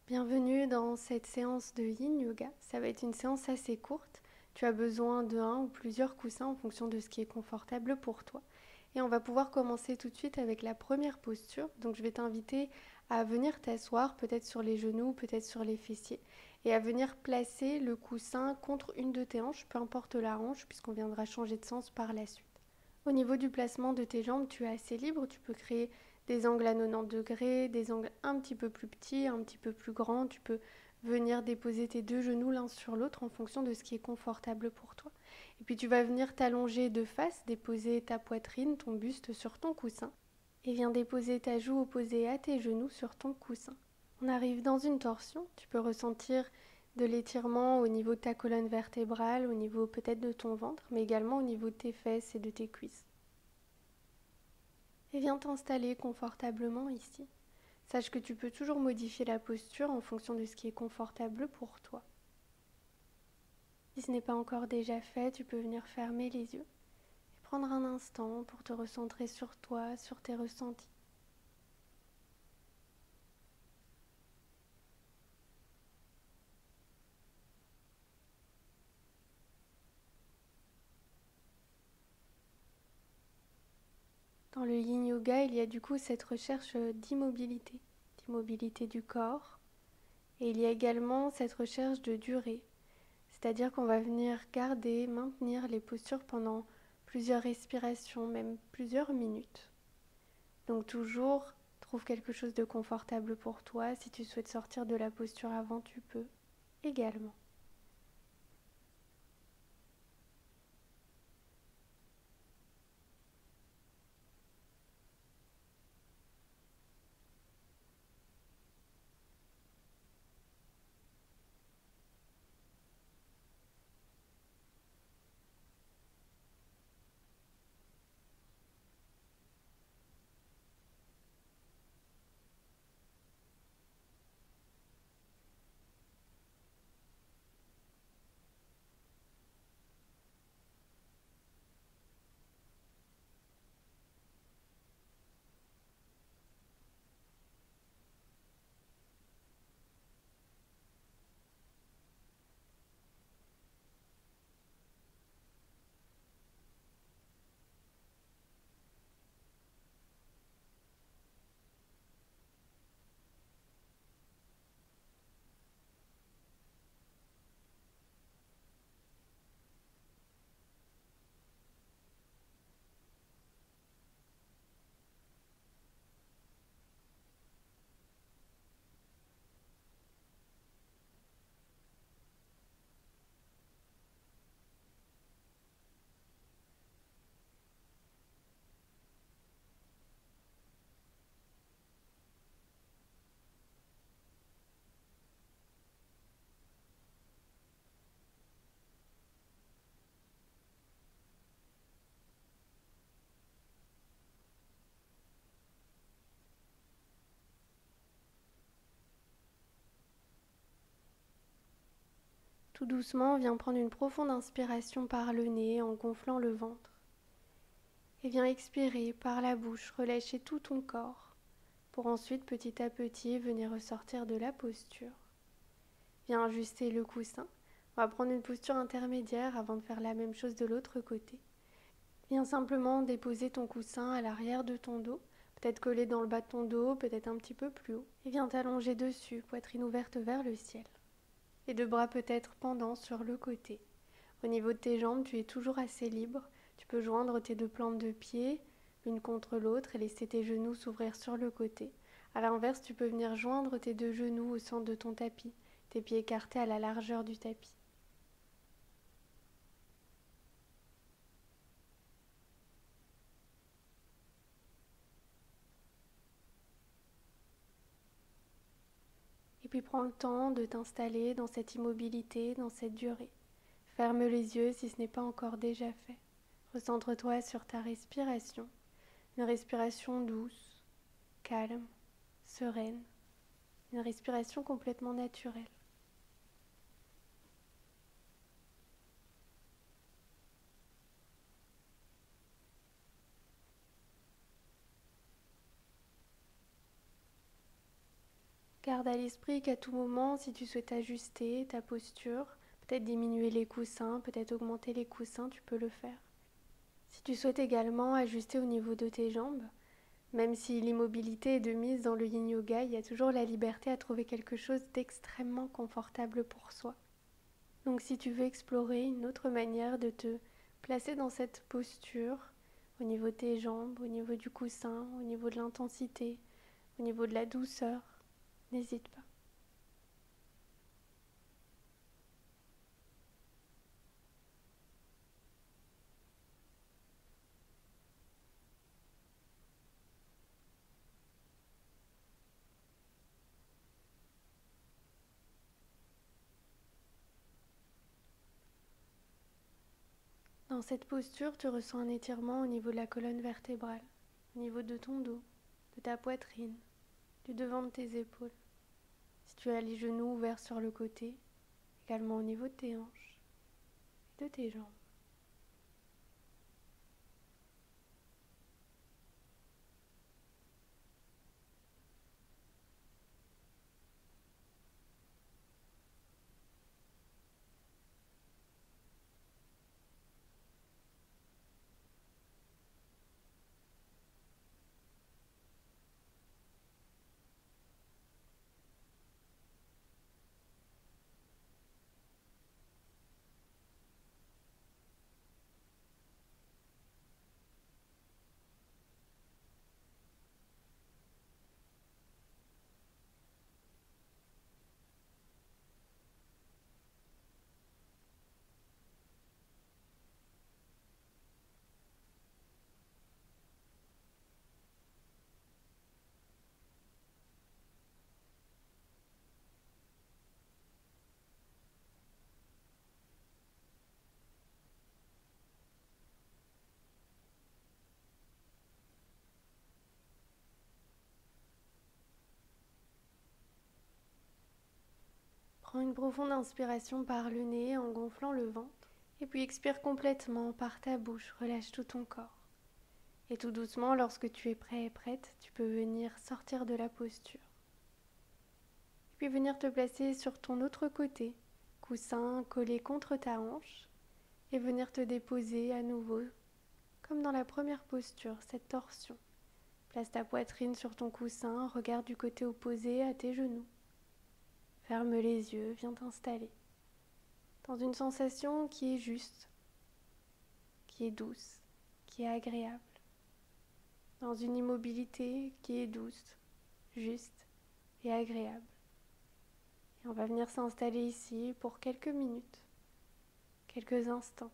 Bienvenue dans cette séance de Yin Yoga. Ça va être une séance assez courte. Tu as besoin de un ou plusieurs coussins en fonction de ce qui est confortable pour toi. Et on va pouvoir commencer tout de suite avec la première posture. Donc je vais t'inviter à venir t'asseoir peut-être sur les genoux, peut-être sur les fessiers et à venir placer le coussin contre une de tes hanches, peu importe la hanche puisqu'on viendra changer de sens par la suite. Au niveau du placement de tes jambes, tu es assez libre, tu peux créer des angles à 90 degrés, des angles un petit peu plus petits, un petit peu plus grands. Tu peux venir déposer tes deux genoux l'un sur l'autre en fonction de ce qui est confortable pour toi. Et puis tu vas venir t'allonger de face, déposer ta poitrine, ton buste sur ton coussin. Et viens déposer ta joue opposée à tes genoux sur ton coussin. On arrive dans une torsion, tu peux ressentir de l'étirement au niveau de ta colonne vertébrale, au niveau peut-être de ton ventre, mais également au niveau de tes fesses et de tes cuisses. Et viens t'installer confortablement ici. Sache que tu peux toujours modifier la posture en fonction de ce qui est confortable pour toi. Si ce n'est pas encore déjà fait, tu peux venir fermer les yeux et prendre un instant pour te recentrer sur toi, sur tes ressentis. Dans le Yin Yoga, il y a du coup cette recherche d'immobilité du corps, et il y a également cette recherche de durée, c'est-à-dire qu'on va venir garder, maintenir les postures pendant plusieurs respirations, même plusieurs minutes. Donc toujours, trouve quelque chose de confortable pour toi. Si tu souhaites sortir de la posture avant, tu peux également. Tout doucement, viens prendre une profonde inspiration par le nez en gonflant le ventre. Et viens expirer par la bouche, relâcher tout ton corps, pour ensuite petit à petit venir ressortir de la posture. Viens ajuster le coussin. On va prendre une posture intermédiaire avant de faire la même chose de l'autre côté. Viens simplement déposer ton coussin à l'arrière de ton dos, peut-être collé dans le bas de ton dos, peut-être un petit peu plus haut. Et viens t'allonger dessus, poitrine ouverte vers le ciel. Les deux bras peut-être pendants sur le côté. Au niveau de tes jambes, tu es toujours assez libre. Tu peux joindre tes deux plantes de pied, l'une contre l'autre, et laisser tes genoux s'ouvrir sur le côté. À l'inverse, tu peux venir joindre tes deux genoux au centre de ton tapis, tes pieds écartés à la largeur du tapis. Et puis prends le temps de t'installer dans cette immobilité, dans cette durée. Ferme les yeux si ce n'est pas encore déjà fait. Recentre-toi sur ta respiration, une respiration douce, calme, sereine, une respiration complètement naturelle. Garde garde à l'esprit qu'à tout moment, si tu souhaites ajuster ta posture, peut-être diminuer les coussins, peut-être augmenter les coussins, tu peux le faire. Si tu souhaites également ajuster au niveau de tes jambes, même si l'immobilité est de mise dans le yin yoga, il y a toujours la liberté à trouver quelque chose d'extrêmement confortable pour soi. Donc si tu veux explorer une autre manière de te placer dans cette posture, au niveau de tes jambes, au niveau du coussin, au niveau de l'intensité, au niveau de la douceur, n'hésite pas. Dans cette posture, tu ressens un étirement au niveau de la colonne vertébrale, au niveau de ton dos, de ta poitrine, du devant de tes épaules. Si tu as les genoux ouverts sur le côté, également au niveau de tes hanches et de tes jambes. Prends une profonde inspiration par le nez en gonflant le ventre et puis expire complètement par ta bouche, relâche tout ton corps. Et tout doucement, lorsque tu es prêt et prête, tu peux venir sortir de la posture. Et puis venir te placer sur ton autre côté, coussin collé contre ta hanche, et venir te déposer à nouveau, comme dans la première posture, cette torsion. Place ta poitrine sur ton coussin, regarde du côté opposé à tes genoux. Ferme les yeux, viens t'installer dans une sensation qui est juste, qui est douce, qui est agréable. Dans une immobilité qui est douce, juste et agréable. Et on va venir s'installer ici pour quelques minutes, quelques instants.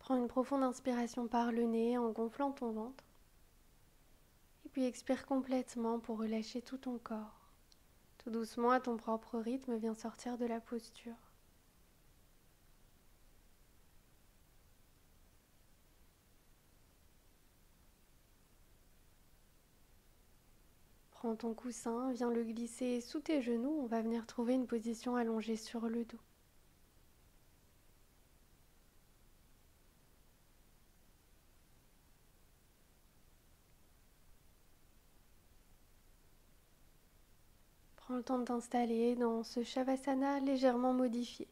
Prends une profonde inspiration par le nez en gonflant ton ventre. Et puis expire complètement pour relâcher tout ton corps. Tout doucement, à ton propre rythme, viens sortir de la posture. Prends ton coussin, viens le glisser sous tes genoux. On va venir trouver une position allongée sur le dos. Prends le temps de t'installer dans ce Shavasana légèrement modifié.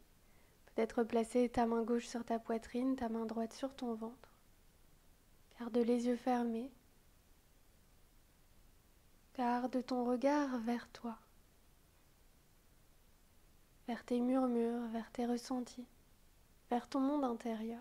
Peut-être placer ta main gauche sur ta poitrine, ta main droite sur ton ventre. Garde les yeux fermés. Garde ton regard vers toi, vers tes murmures, vers tes ressentis, vers ton monde intérieur.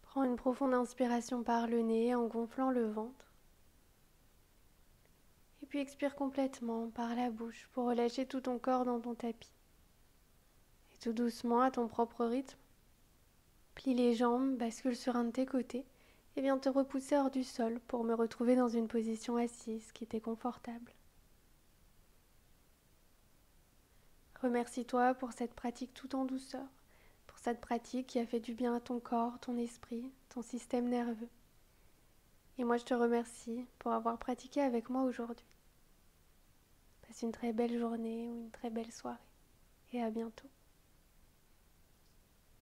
Prends une profonde inspiration par le nez en gonflant le ventre. Et puis expire complètement par la bouche pour relâcher tout ton corps dans ton tapis. Et tout doucement, à ton propre rythme, plie les jambes, bascule sur un de tes côtés et viens te repousser hors du sol pour me retrouver dans une position assise qui t'est confortable. Remercie-toi pour cette pratique tout en douceur, pour cette pratique qui a fait du bien à ton corps, ton esprit, ton système nerveux. Et moi je te remercie pour avoir pratiqué avec moi aujourd'hui. Passe une très belle journée ou une très belle soirée et à bientôt.